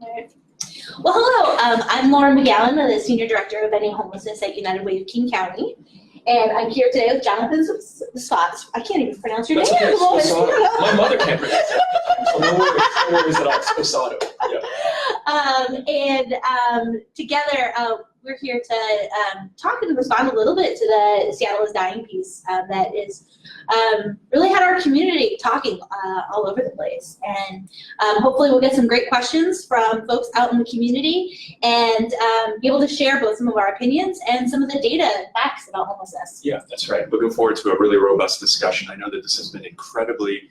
All right. Well, hello. I'm Lauren McGowan, the Senior Director of Ending Homelessness at United Way of King County. And I'm here today with Jonathan Sposato. I can't even pronounce your name at the moment. My mother can't pronounce it. No worries at all. Sposato. Yeah. Together, we're here to talk and respond a little bit to the Seattle is Dying piece that is really had our community talking all over the place. And hopefully we'll get some great questions from folks out in the community and be able to share both some of our opinions and some of the data and facts about homelessness. Yeah, that's right. Looking forward to a really robust discussion. I know that this has been incredibly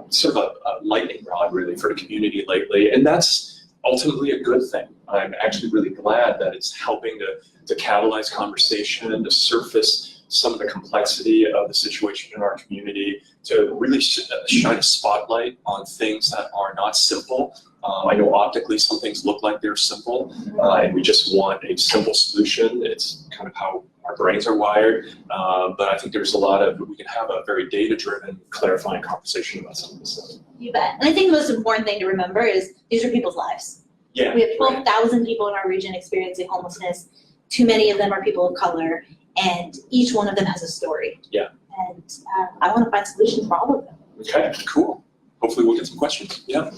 sort of a lightning rod really for the community lately, and that's ultimately a good thing. I'm actually really glad that it's helping to catalyze conversation, to surface some of the complexity of the situation in our community, to really shine a spotlight on things that are not simple. I know optically some things look like they're simple, and we just want a simple solution. It's kind of how our brains are wired, but I think there's we can have a very data-driven, clarifying conversation about some of this stuff. You bet. And I think the most important thing to remember is these are people's lives. Yeah, we have 12,000 people in our region experiencing homelessness. Too many of them are people of color, and each one of them has a story. Yeah. And I want to find solutions for all of them. Okay, cool. Hopefully we'll get some questions. Yeah.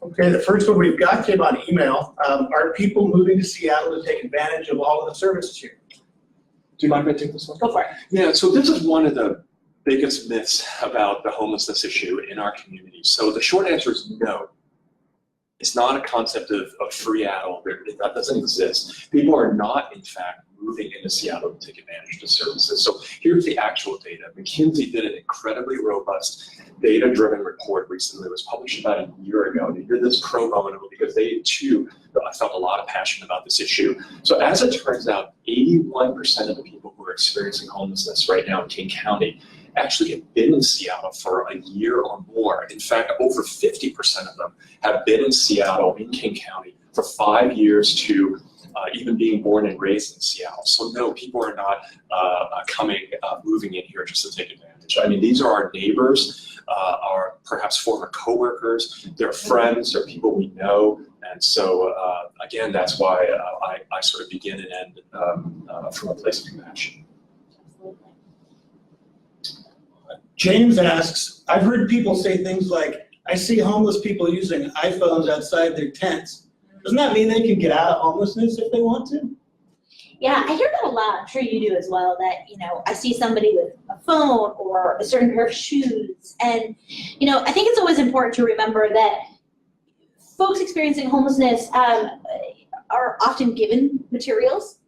Okay, the first one we've got came on email. Are people moving to Seattle to take advantage of all of the services here? Do you mind if I take this one? Go for it. Yeah, so this is one of the biggest myths about the homelessness issue in our community. So the short answer is no. It's not a concept of free-addle. That doesn't exist. People are not, in fact, moving into Seattle to take advantage of the services. So here's the actual data. McKinsey did an incredibly robust data-driven report recently. It was published about a year ago. They did this pro bono because they, too, felt a lot of passion about this issue. So as it turns out, 81% of the people who are experiencing homelessness right now in King County actually have been in Seattle for a year or more. In fact, over 50% of them have been in Seattle, in King County, for 5 years to even being born and raised in Seattle. So no, people are not moving in here just to take advantage. I mean, these are our neighbors, our perhaps former coworkers, they're friends, they're people we know. And so, again, that's why I sort of begin and end from a place of compassion. James asks, I've heard people say things like, I see homeless people using iPhones outside their tents. Doesn't that mean they can get out of homelessness if they want to? Yeah, I hear that a lot. I'm sure you do as well, that, I see somebody with a phone or a certain pair of shoes. And, I think it's always important to remember that folks experiencing homelessness are often given materials.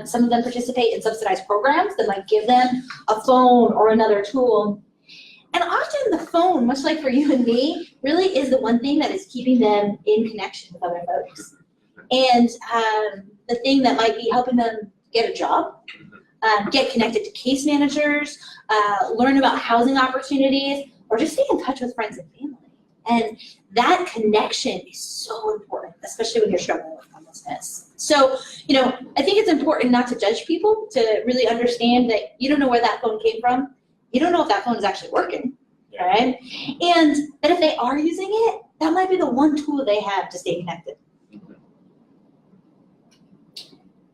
Some of them participate in subsidized programs that might give them a phone or another tool. And often the phone, much like for you and me, really is the one thing that is keeping them in connection with other folks. And the thing that might be helping them get a job, get connected to case managers, learn about housing opportunities, or just stay in touch with friends and family. And that connection is so important, especially when you're struggling with homelessness. So, I think it's important not to judge people, to really understand that you don't know where that phone came from. You don't know if that phone is actually working, right? And that if they are using it, that might be the one tool they have to stay connected.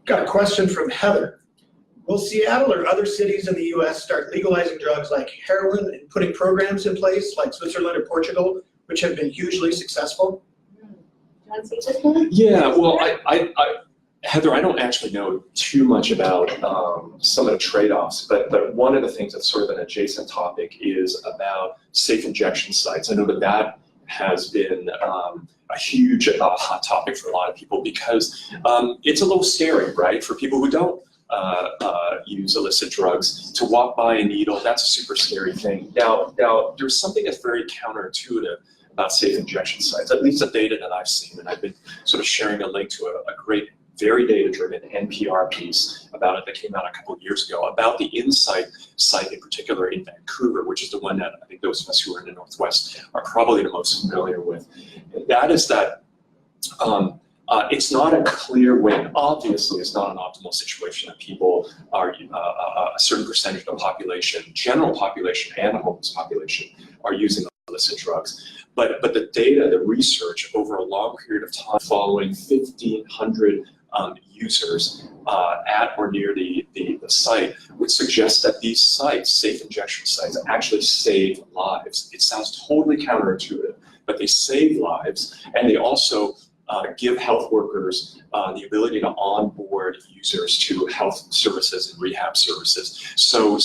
Got a question from Heather. Will Seattle or other cities in the U.S. start legalizing drugs like heroin and putting programs in place like Switzerland or Portugal, which have been hugely successful? Do you want to speak to this one? Yeah, well, Heather, I don't actually know too much about some of the trade-offs, but one of the things that's sort of an adjacent topic is about safe injection sites. I know that has been a huge hot topic for a lot of people because it's a little scary, right? For people who don't use illicit drugs, to walk by a needle, that's a super scary thing. Now there's something that's very counterintuitive about safe injection sites, at least the data that I've seen, and I've been sort of sharing a link to a great, very data-driven NPR piece about it that came out a couple of years ago about the Insight site in particular in Vancouver, which is the one that I think those of us who are in the Northwest are probably the most familiar with. And that is that it's not a clear win. Obviously, it's not an optimal situation that people are, a certain percentage of the population, general population and the homeless population, are using illicit drugs. But the data, the research over a long period of time following 1,500 users at or near the site would suggest that these sites, safe injection sites, actually save lives. It sounds totally counterintuitive, but they save lives, and they also give health workers the ability to onboard users to health services and rehab services. So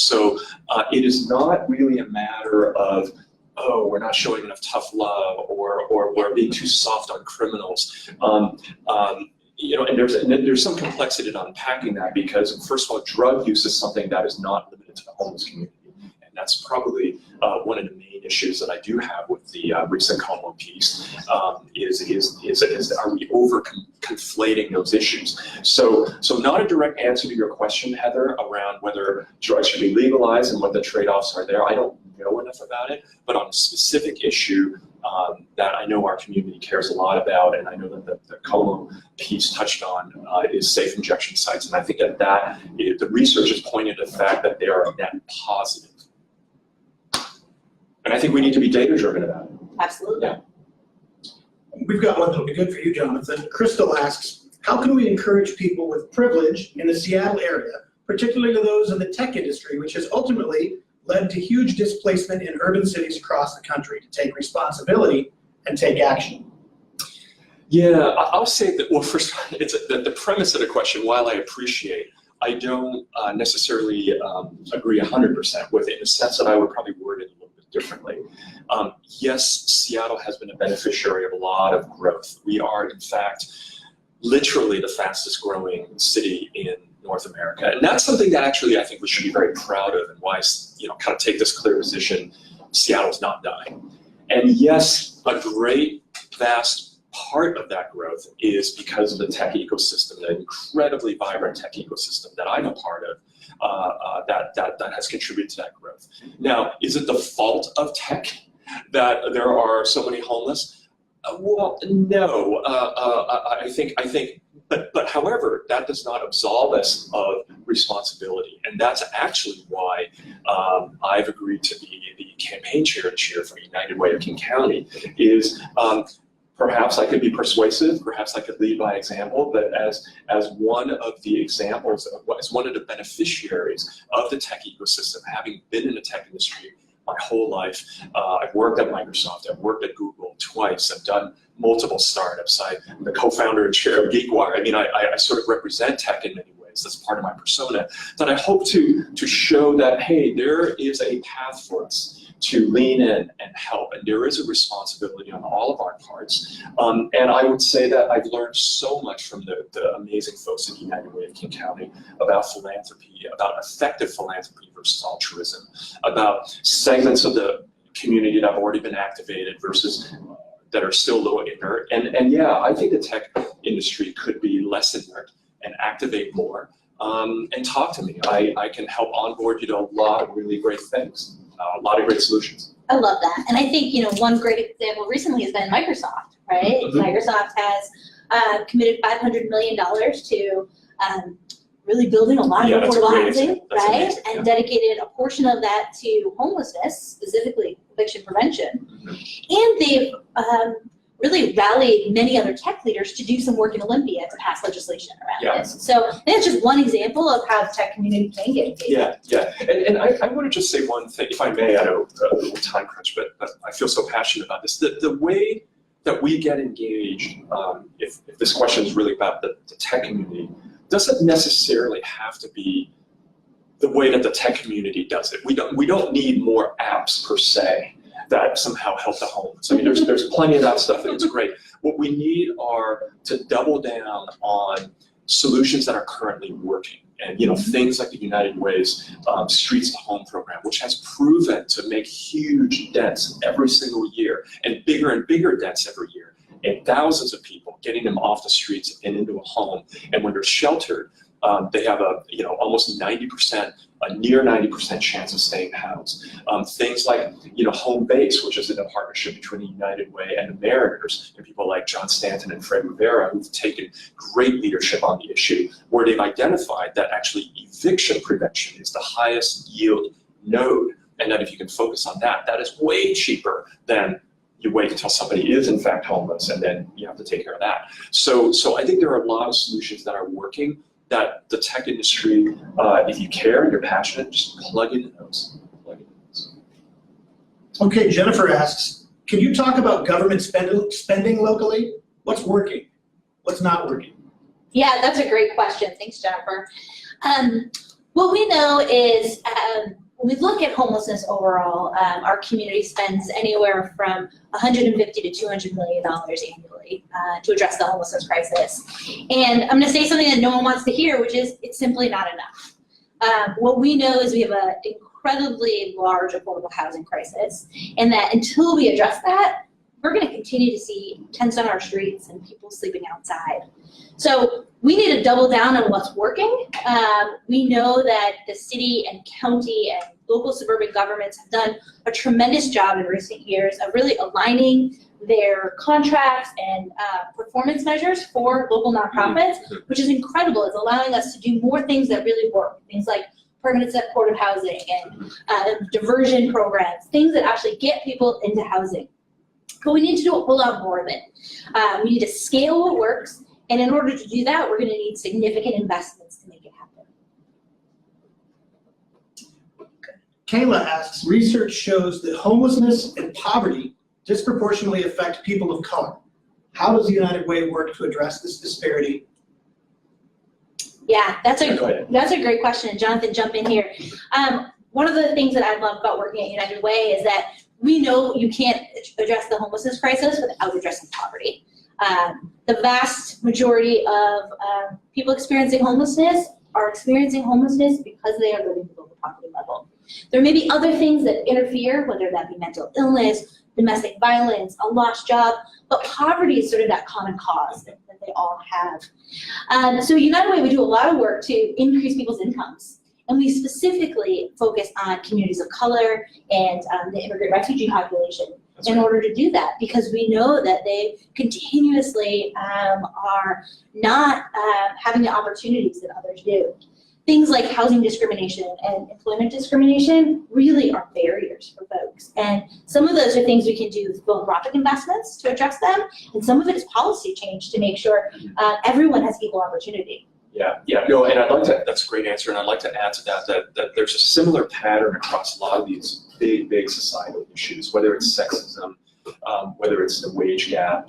it is not really a matter of, oh, we're not showing enough tough love, or we're being too soft on criminals. You know, and there's some complexity to unpacking that, because first of all, drug use is something that is not limited to the homeless community, and that's probably one of the main issues that I do have with the recent Como piece. Is are we over conflating those issues? So not a direct answer to your question, Heather, around whether drugs should be legalized and what the trade-offs are there. I don't know enough about it, but on a specific issue that I know our community cares a lot about, and I know that the Como piece touched on, is safe injection sites, and I think that the research is pointing to the fact that they are net positive. And I think we need to be data-driven about it. Absolutely. Yeah. We've got one that'll be good for you, Jonathan. Crystal asks, how can we encourage people with privilege in the Seattle area, particularly those in the tech industry, which has ultimately led to huge displacement in urban cities across the country, to take responsibility and take action? Yeah, I'll say that, well, first, it's the premise of the question, while I appreciate, I don't necessarily agree 100% with it, in the sense that I would probably word it a little bit differently. Yes, Seattle has been a beneficiary of a lot of growth. We are, in fact, literally the fastest growing city in North America. And that's something that actually I think we should be very proud of, and why, you know, kind of take this clear position, Seattle's not dying. And yes, a great, vast part of that growth is because of the tech ecosystem, the incredibly vibrant tech ecosystem that I'm a part of, that has contributed to that growth. Now, is it the fault of tech that there are so many homeless? Well, no. I think, but however, that does not absolve us of responsibility, and that's actually why I've agreed to be the campaign chair for United Way of King County. Is perhaps I could be persuasive, perhaps I could lead by example, but as one of the examples, as one of the beneficiaries of the tech ecosystem, having been in the tech industry my whole life. I've worked at Microsoft, I've worked at Google twice, I've done multiple startups, I'm the co-founder and chair of GeekWire. I mean, I sort of represent tech in many ways, that's part of my persona, that I hope to show that, hey, there is a path for us to lean in and help, and there is a responsibility on all of our parts. And I would say that I've learned so much from the amazing folks at United Way of King County about philanthropy, about effective philanthropy versus altruism, about segments of the community that have already been activated versus that are still a little inert. And yeah, I think the tech industry could be less inert and activate more. And talk to me. I can help onboard you to a lot of really great things. A lot of great solutions. I love that. And I think, you know, one great example recently has been Microsoft, right? Mm-hmm. Microsoft has committed $500 million to really building a lot of affordable housing, right? And dedicated a portion of that to homelessness, specifically eviction prevention. Mm-hmm. And they've really rallied many other tech leaders to do some work in Olympia to pass legislation around this. So that's just one example of how the tech community can get engaged. Yeah. And I want to just say one thing, if I may. I know a little time crunch, but I feel so passionate about this. The way that we get engaged, if this question is really about the tech community, doesn't necessarily have to be the way that the tech community does it. We don't need more apps per se that somehow help the homeless. I mean, there's plenty of that stuff, and it's great. What we need are to double down on solutions that are currently working. And, you know, things like the United Way's Streets to Home program, which has proven to make huge dents every single year, and bigger dents every year, and thousands of people, getting them off the streets and into a home. And when they're sheltered, they have almost 90%, a near 90% chance of staying housed. Things like, Home Base, which is in a partnership between the United Way and the Mariners, and people like John Stanton and Fred Rivera, who've taken great leadership on the issue, where they've identified that actually eviction prevention is the highest yield node, and that if you can focus on that, that is way cheaper than you wait until somebody is in fact homeless, and then you have to take care of that. So I think there are a lot of solutions that are working that the tech industry, if you care and you're passionate, just plug into those. Okay, Jennifer asks, can you talk about government spending locally? What's working? What's not working? Yeah, that's a great question. Thanks, Jennifer. What we know is when we look at homelessness overall, our community spends anywhere from $150 to $200 million annually to address the homelessness crisis. And I'm going to say something that no one wants to hear, which is it's simply not enough. What we know is we have an incredibly large affordable housing crisis, and that until we address that, we're going to continue to see tents on our streets and people sleeping outside. So we need to double down on what's working. We know that the city and county and local suburban governments have done a tremendous job in recent years of really aligning their contracts and performance measures for local nonprofits, which is incredible. It's allowing us to do more things that really work. Things like permanent supportive housing and diversion programs, things that actually get people into housing. But we need to do a whole lot more of it. We need to scale what works, and in order to do that, we're going to need significant investments to make it happen. Kayla asks, research shows that homelessness and poverty disproportionately affect people of color. How does the United Way work to address this disparity? Yeah, that's a great question. Jonathan, jump in here. One of the things that I love about working at United Way is that we know you can't address the homelessness crisis without addressing poverty. The vast majority of people experiencing homelessness are experiencing homelessness because they are living below the poverty level. There may be other things that interfere, whether that be mental illness, domestic violence, a lost job, but poverty is sort of that common cause that they all have. So United Way, we do a lot of work to increase people's incomes. And we specifically focus on communities of color and the immigrant refugee population in order to do that, because we know that they continuously are not having the opportunities that others do. Things like housing discrimination and employment discrimination really are barriers for folks. And some of those are things we can do with philanthropic investments to address them, and some of it is policy change to make sure everyone has equal opportunity. Yeah, no, and I'd like to, that's a great answer, and I'd like to add to that there's a similar pattern across a lot of these big societal issues, whether it's sexism, whether it's the wage gap,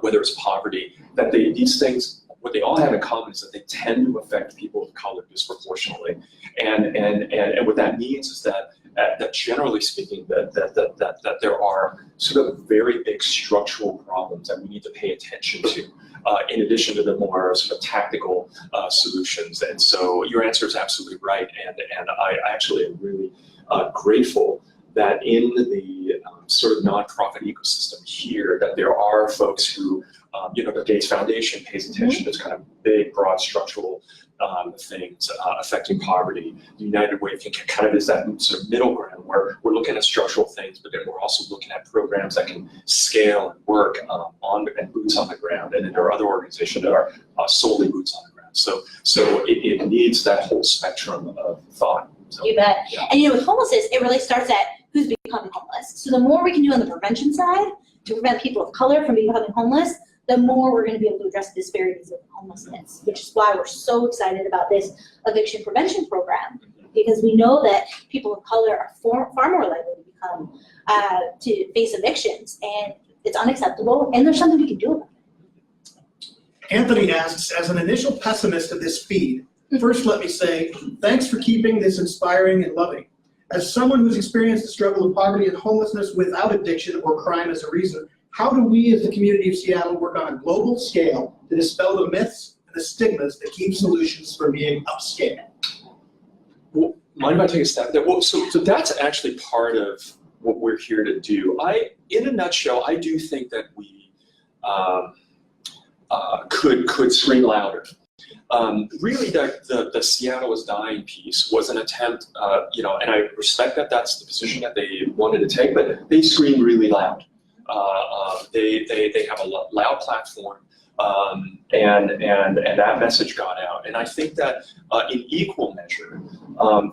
whether it's poverty, that these things, what they all have in common is that they tend to affect people of color disproportionately. And what that means is that generally speaking, that there are sort of very big structural problems that we need to pay attention to, in addition to the more sort of tactical solutions. And so your answer is absolutely right. And I actually am really grateful that in the sort of nonprofit ecosystem here, that there are folks who, the Gates Foundation pays attention to kind of big, broad structural things affecting poverty. The United Way kind of is that sort of middle ground where we're looking at structural things, but then we're also looking at programs that can scale and work and boots on the ground. And then there are other organizations that are solely boots on the ground. So it needs that whole spectrum of thought. So, you bet. Yeah. And with homelessness, it really starts at who's becoming homeless. So the more we can do on the prevention side to prevent people of color from becoming homeless, the more we're going to be able to address the disparities of homelessness, which is why we're so excited about this eviction prevention program, because we know that people of color are far more likely to become, to face evictions, and it's unacceptable, and there's something we can do about it. Anthony asks, as an initial pessimist of this feed, first let me say, thanks for keeping this inspiring and loving. As someone who's experienced the struggle of poverty and homelessness without addiction or crime as a reason, how do we as the community of Seattle work on a global scale to dispel the myths and the stigmas that keep solutions from being upscale? Well, mind if I take a step there? Well, so that's actually part of what we're here to do. In a nutshell, I do think that we could scream louder. Really, the Seattle is Dying piece was an attempt, and I respect that that's the position that they wanted to take, but they screamed really loud. They have a loud platform, and that message got out. And I think that in equal measure,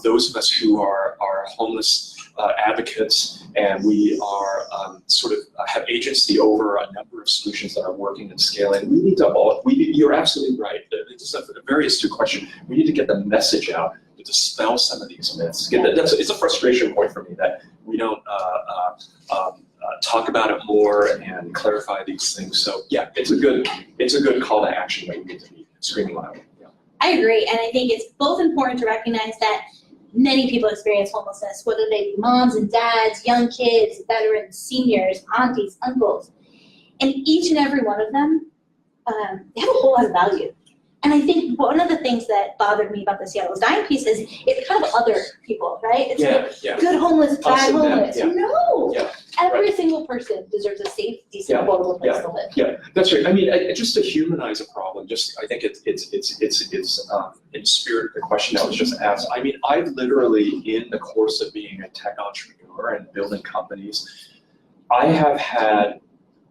those of us who are homeless advocates, and we are have agency over a number of solutions that are working and scaling. We need to you're absolutely right. It's a very astute question. We need to get the message out to dispel some of these myths. It's a frustration point for me that we don't talk about it more and clarify these things. So yeah, it's a good call to action that we need to be screaming loud. Yeah. I agree, and I think it's both important to recognize that many people experience homelessness, whether they be moms and dads, young kids, veterans, seniors, aunties, uncles, and each and every one of them, they have a whole lot of value. And I think one of the things that bothered me about the Seattle's Dying piece is it's kind of other people, right? It's good homeless, bad homeless. No, every single person deserves a safe, decent, affordable place to live. Yeah, that's right. I mean, just to humanize a problem, I think it's in spirit of the question that was just asked. I mean, I've literally, in the course of being a tech entrepreneur and building companies, I have had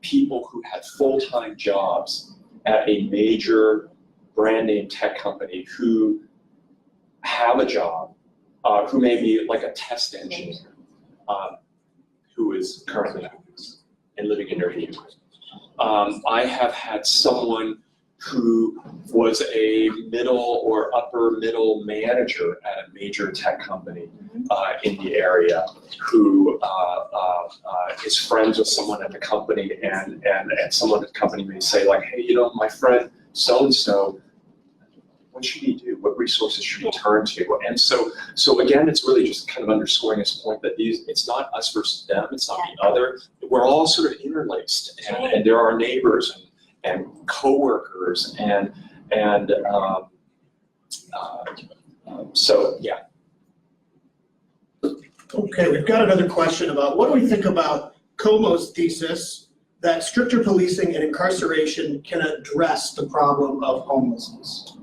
people who had full-time jobs at a major brand name tech company who have a job, who may be like a test engineer, who is currently homeless and living in their vehicle. I have had someone who was a middle or upper middle manager at a major tech company in the area who is friends with someone at the company, and someone at the company may say like, hey, you know, my friend so-and-so, what should he do? What resources should he turn to? And so again, it's really just kind of underscoring this point that it's not us versus them, it's not the other. We're all sort of interlaced, and there are neighbors and coworkers so yeah. Okay, we've got another question about what do we think about Como's thesis that stricter policing and incarceration can address the problem of homelessness?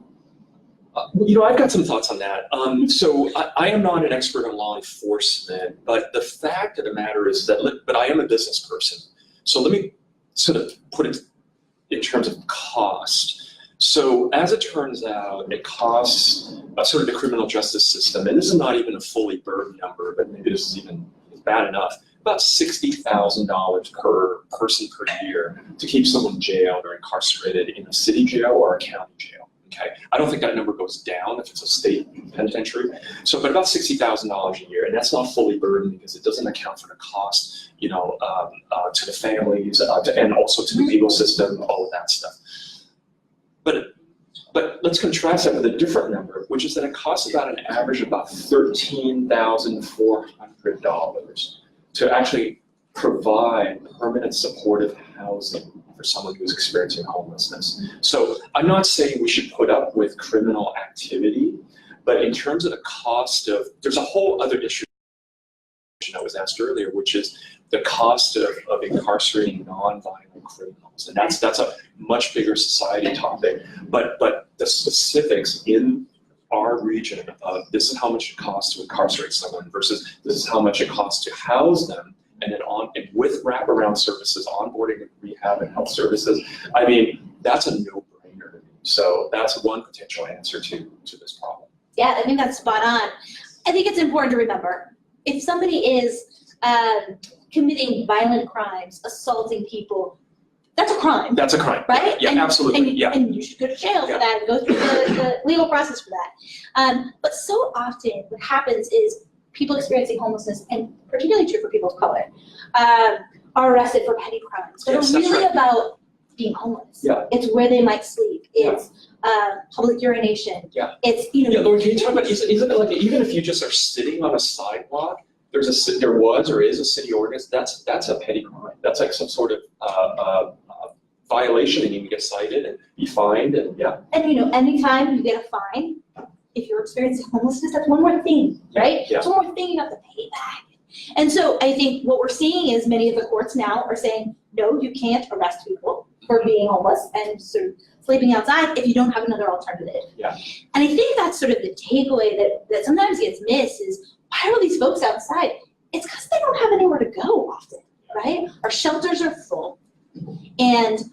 You know, I've got some thoughts on that. So I am not an expert on law enforcement, but the fact of the matter is but I am a business person. So let me sort of put it in terms of cost. So as it turns out, it costs sort of the criminal justice system, and this is not even a fully burdened number, but maybe this is even bad enough, about $60,000 per person per year to keep someone jailed or incarcerated in a city jail or a county jail. Okay, I don't think that number goes down if it's a state penitentiary. So, but about $60,000 a year, and that's not fully burdened because it doesn't account for the cost, you know, to the families and also to the legal system, all of that stuff. But let's contrast that with a different number, which is that it costs about an average of about $13,400 to actually provide permanent supportive housing for someone who's experiencing homelessness. So I'm not saying we should put up with criminal activity, but in terms of the cost of, there's a whole other issue that was asked earlier, which is the cost of incarcerating non-violent criminals. And that's a much bigger society topic. But the specifics in our region of this is how much it costs to incarcerate someone versus this is how much it costs to house them, and then with wraparound services, onboarding, rehab, and health services, I mean, that's a no-brainer to me. So that's one potential answer to this problem. Yeah, I think that's spot on. I think it's important to remember, if somebody is committing violent crimes, assaulting people, that's a crime. That's a crime. Right? Yeah, absolutely. And you should go to jail for that and go through the legal process for that. But so often what happens is people experiencing homelessness, and particularly true for people of color, are arrested for petty crimes. But it's really about being homeless. Yeah. It's where they might sleep. It's public urination. Yeah. It's, you know. Yeah, Lauren, can you talk about, isn't it like, even if you just are sitting on a sidewalk, there was or is a city ordinance, that's a petty crime. That's like some sort of violation, and you can get cited and be fined, and And you know, anytime you get a fine, if you're experiencing homelessness, that's one more thing, right? Yeah. It's one more thing you have to pay back. And so I think what we're seeing is many of the courts now are saying, no, you can't arrest people for being homeless and sort of sleeping outside if you don't have another alternative. Yeah. And I think that's sort of the takeaway that sometimes gets missed is, why are these folks outside? It's because they don't have anywhere to go often, right? Our shelters are full, and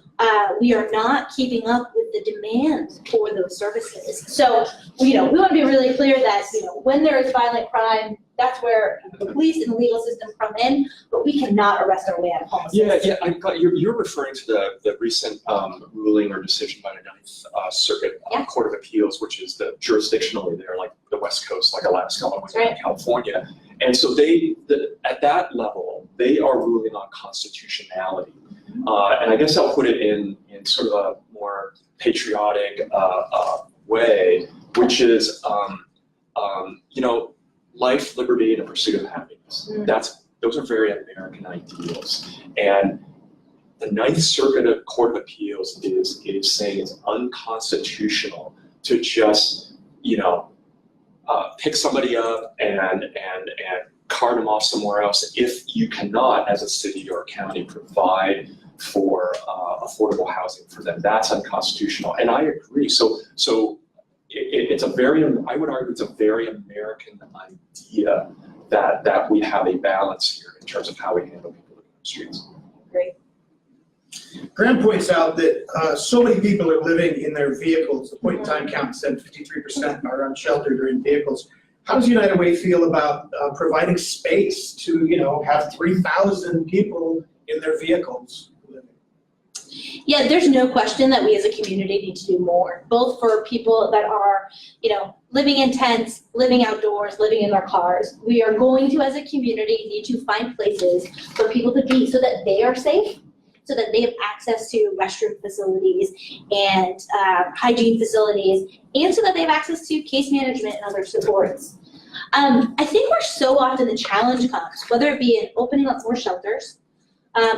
we are not keeping up with the demand for those services. So, we want to be really clear that, when there is violent crime, that's where the police and the legal system come in, but we cannot arrest our way out of homelessness. Yeah, you're referring to the recent ruling or decision by the Ninth Circuit Court of Appeals, which is the jurisdictionally they're like the West Coast, like Alaska, and California. And so at that level, they are ruling on constitutionality. And I guess I'll put it in sort of a more patriotic way, which is, life, liberty, and the pursuit of happiness. Those are very American ideals. And the Ninth Circuit Court of Appeals is saying it's unconstitutional to just, pick somebody up and cart them off somewhere else if you cannot, as a city or a county, provide for affordable housing for them. That's unconstitutional, and I agree. So it's a very, I would argue, it's a very American idea that we have a balance here in terms of how we handle people in the streets. Great. Graham points out that so many people are living in their vehicles. The point-in-time count said 53% are unsheltered or in vehicles. How does United Way feel about providing space to, have 3,000 people in their vehicles living? Yeah, there's no question that we as a community need to do more, both for people that are, living in tents, living outdoors, living in their cars. We are going to, as a community, need to find places for people to be so that they are safe, so that they have access to restroom facilities and hygiene facilities, and so that they have access to case management and other supports. I think where so often the challenge comes, whether it be in opening up more shelters,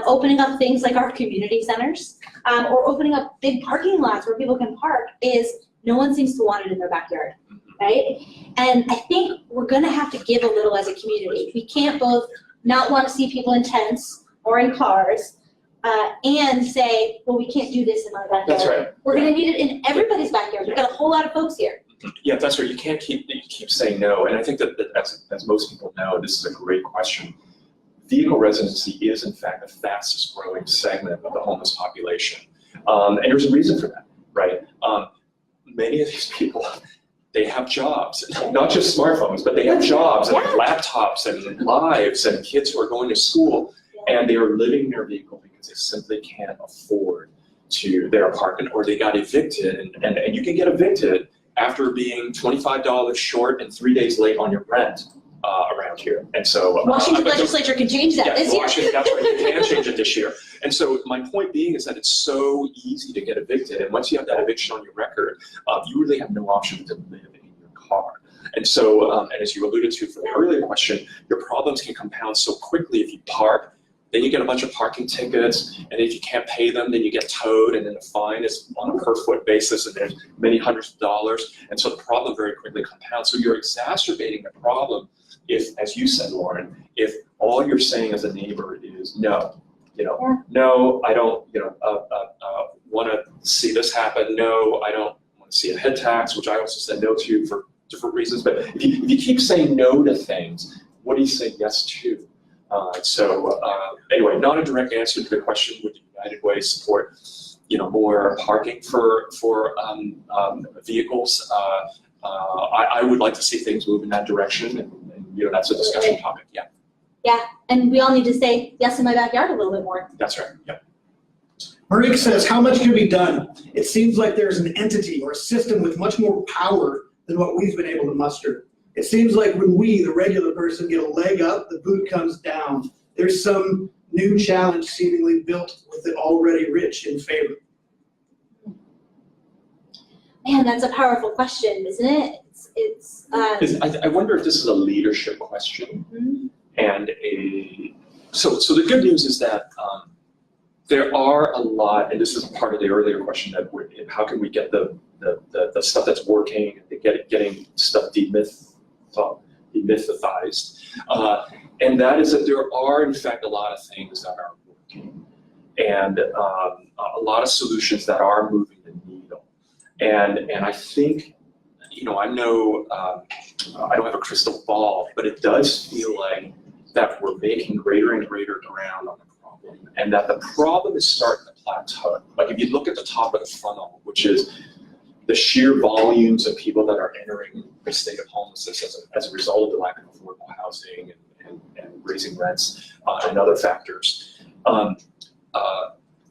opening up things like our community centers, or opening up big parking lots where people can park, is no one seems to want it in their backyard, right? And I think we're gonna have to give a little as a community. We can't both not want to see people in tents or in cars, and say, well, we can't do this in my backyard. That's right. We're gonna need it in everybody's backyard. We've got a whole lot of folks here. Yeah, that's right. You can't keep saying no. And I think that as most people know, this is a great question. Vehicle residency is, in fact, the fastest growing segment of the homeless population. And there's a reason for that, right? Many of these people, they have jobs, not just smartphones, but they have jobs and laptops and lives and kids who are going to school, and they are living in their vehicle because they simply can't afford their apartment, or they got evicted. And you can get evicted after being $25 short and 3 days late on your rent around here. And so Washington legislature can change that this year. That's right, you can change it this year. And so my point being is that it's so easy to get evicted, and once you have that eviction on your record, you really have no option to live in your car. And so, and as you alluded to for the earlier question, your problems can compound so quickly if you park. Then you get a bunch of parking tickets, and if you can't pay them, then you get towed, and then the fine is on a per foot basis, and there's many hundreds of dollars. And so the problem very quickly compounds. So you're exacerbating the problem if, as you said, Lauren, if all you're saying as a neighbor is no, no, I don't, want to see this happen. No, I don't want to see a head tax, which I also said no to for different reasons. But if you keep saying no to things, what do you say yes to? Anyway, not a direct answer to the question, would the United Way support, more parking for vehicles? I would like to see things move in that direction, and that's a discussion topic. Yeah. Yeah, and we all need to say yes in my backyard a little bit more. That's right. Yeah. Marik says, how much can be done? It seems like there's an entity or a system with much more power than what we've been able to muster. It seems like when we, the regular person, get a leg up, the boot comes down. There's some new challenge seemingly built with it already rich in favor. Man, that's a powerful question, isn't it? I wonder if this is a leadership question, and so the good news is that there are a lot, and this is part of the earlier question, that how can we get the stuff that's working, getting stuff demythized, and that is that there are, in fact, a lot of things that are working, and a lot of solutions that are moving the needle, and I think, I know I don't have a crystal ball, but it does feel like that we're making greater and greater ground on the problem, and that the problem is starting to plateau. Like if you look at the top of the funnel, which is the sheer volumes of people that are entering the state of homelessness as a result of the lack of affordable housing and raising rents and other factors,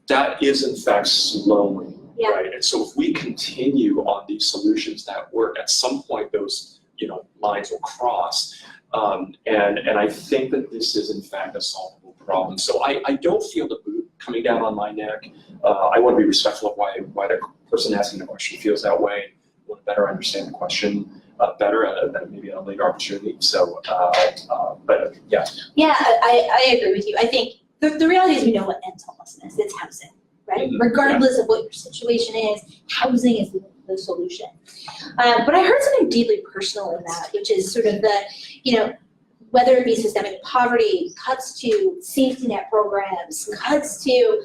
that is in fact slowing, right? And so if we continue on these solutions that work, at some point those lines will cross. And I think that this is in fact a solvable problem. So I don't feel the boot coming down on my neck. I want to be respectful of why the person asking the question feels that way. I want to better understand the question better maybe at a later opportunity. So, but yeah. Yeah, I agree with you. I think the reality is we know what ends homelessness. It's housing, right? Mm-hmm. Regardless of what your situation is, housing is the solution. But I heard something deeply personal in that, which is sort of the, whether it be systemic poverty, cuts to safety net programs, cuts to,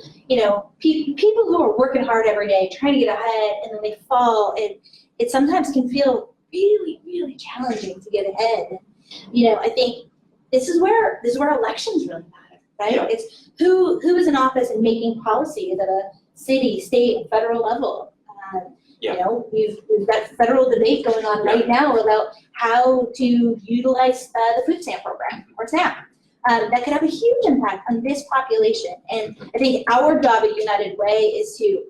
people who are working hard every day, trying to get ahead, and then they fall, and it sometimes can feel really, really challenging to get ahead. I think this is where elections really matter, right? Yeah. It's who is in office and making policies at a city, state, and federal level. We've got federal debate going on right now about how to utilize the food stamp program or SNAP. That could have a huge impact on this population. And I think our job at United Way is to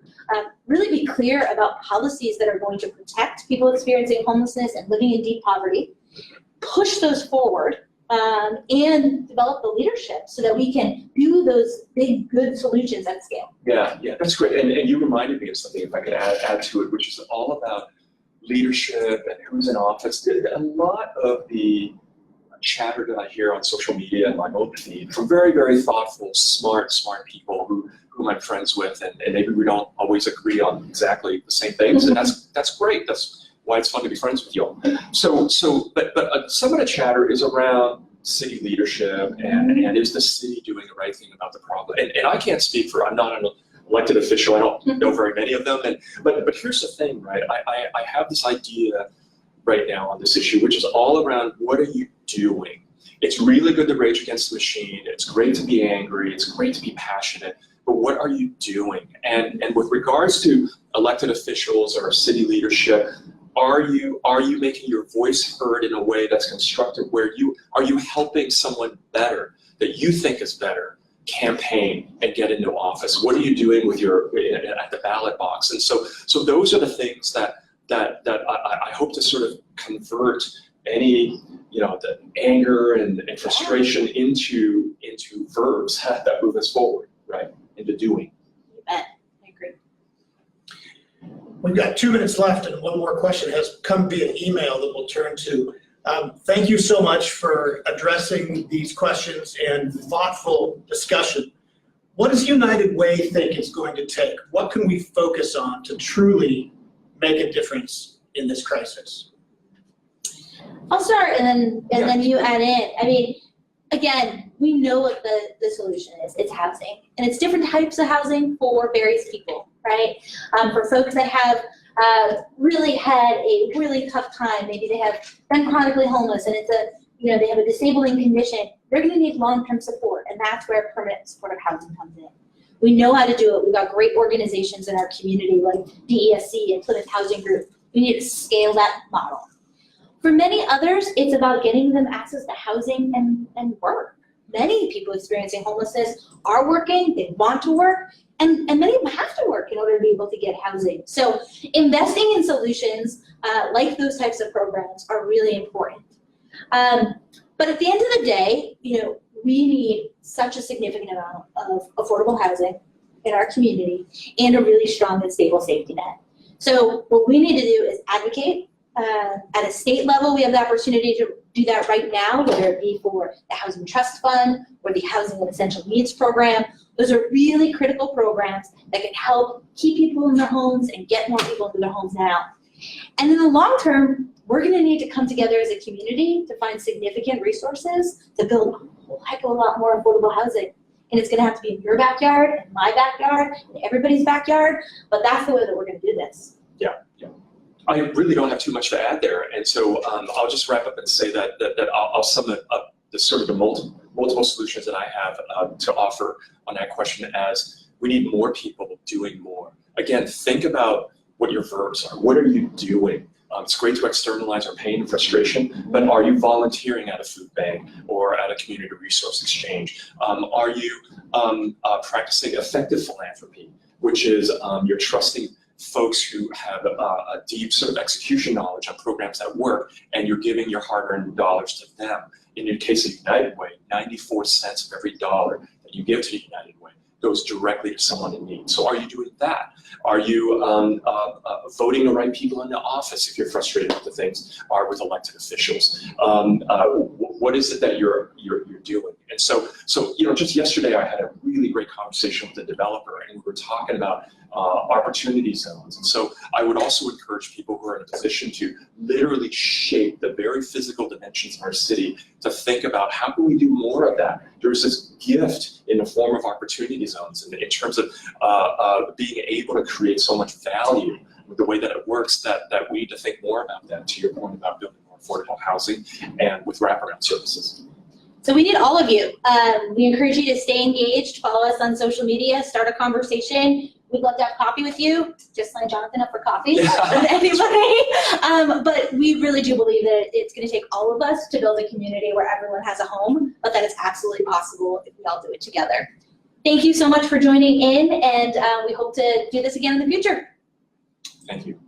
really be clear about policies that are going to protect people experiencing homelessness and living in deep poverty, push those forward, and develop the leadership so that we can do those big, good solutions at scale. Yeah, that's great. And you reminded me of something, if I could add to it, which is all about leadership and who's in office. A lot of the chatter that I hear on social media and my own feed from very, very thoughtful, smart people whom I'm friends with, and maybe we don't always agree on exactly the same things, and that's great. That's why it's fun to be friends with you all. But some of the chatter is around city leadership and is the city doing the right thing about the problem? And I can't speak for, I'm not an elected official, I don't know very many of them, but here's the thing, right? I have this idea right now on this issue, which is all around what are you doing? It's really good to rage against the machine, it's great to be angry, it's great to be passionate, but what are you doing? And with regards to elected officials or city leadership, are you making your voice heard in a way that's constructive, where are you helping someone better that you think is better campaign and get into office? What are you doing with at the ballot box? And so those are the things that I hope to sort of convert any the anger and frustration into verbs that move us forward, right? Into doing. You bet. I agree. We've got 2 minutes left, and one more question has come via email that we'll turn to. Thank you so much for addressing these questions and thoughtful discussion. What does United Way think it's going to take? What can we focus on to truly make a difference in this crisis? I'll start, and then you add in. I mean, again, we know what the solution is. It's housing, and it's different types of housing for various people, right? For folks that have really had a really tough time, maybe they have been chronically homeless, and it's they have a disabling condition. They're going to need long-term support, and that's where permanent supportive housing comes in. We know how to do it. We've got great organizations in our community like DESC and Plymouth Housing Group. We need to scale that model. For many others, it's about getting them access to housing and work. Many people experiencing homelessness are working, they want to work, and many of them have to work in order to be able to get housing. So investing in solutions like those types of programs are really important. But at the end of the day, we need such a significant amount of affordable housing in our community and a really strong and stable safety net. So what we need to do is advocate. At a state level, we have the opportunity to do that right now, whether it be for the Housing Trust Fund or the Housing and Essential Needs Program. Those are really critical programs that can help keep people in their homes and get more people into their homes now. And in the long term, we're going to need to come together as a community to find significant resources to build a whole heck of a lot more affordable housing. And it's going to have to be in your backyard, and my backyard, and everybody's backyard, but that's the way that we're going to do this. Yeah. I really don't have too much to add there, and so I'll just wrap up and say that I'll sum it up, the multiple solutions that I have to offer on that question as we need more people doing more. Again, think about what your verbs are. What are you doing? It's great to externalize our pain and frustration, but are you volunteering at a food bank or at a community resource exchange? Are you practicing effective philanthropy, which is you're trusting folks who have a deep sort of execution knowledge on programs that work, and you're giving your hard-earned dollars to them. In the case of United Way, 94 cents of every dollar that you give to United Way goes directly to someone in need. So are you doing that? Are you voting the right people into office if you're frustrated with the things are with elected officials? What is it that you're doing? And so just yesterday I had a really great conversation with a developer, and we were talking about opportunity zones. And so I would also encourage people who are in a position to literally shape the very physical dimensions of our city to think about how can we do more of that. There's this gift in the form of opportunity zones in terms of being able to create so much value with the way that it works that we need to think more about that, to your point about building more affordable housing and with wraparound services. So we need all of you. We encourage you to stay engaged, follow us on social media, start a conversation. We'd love to have coffee with you. Just sign Jonathan up for coffee with anybody. But we really do believe that it's going to take all of us to build a community where everyone has a home, but that it's absolutely possible if we all do it together. Thank you so much for joining in, and we hope to do this again in the future. Thank you.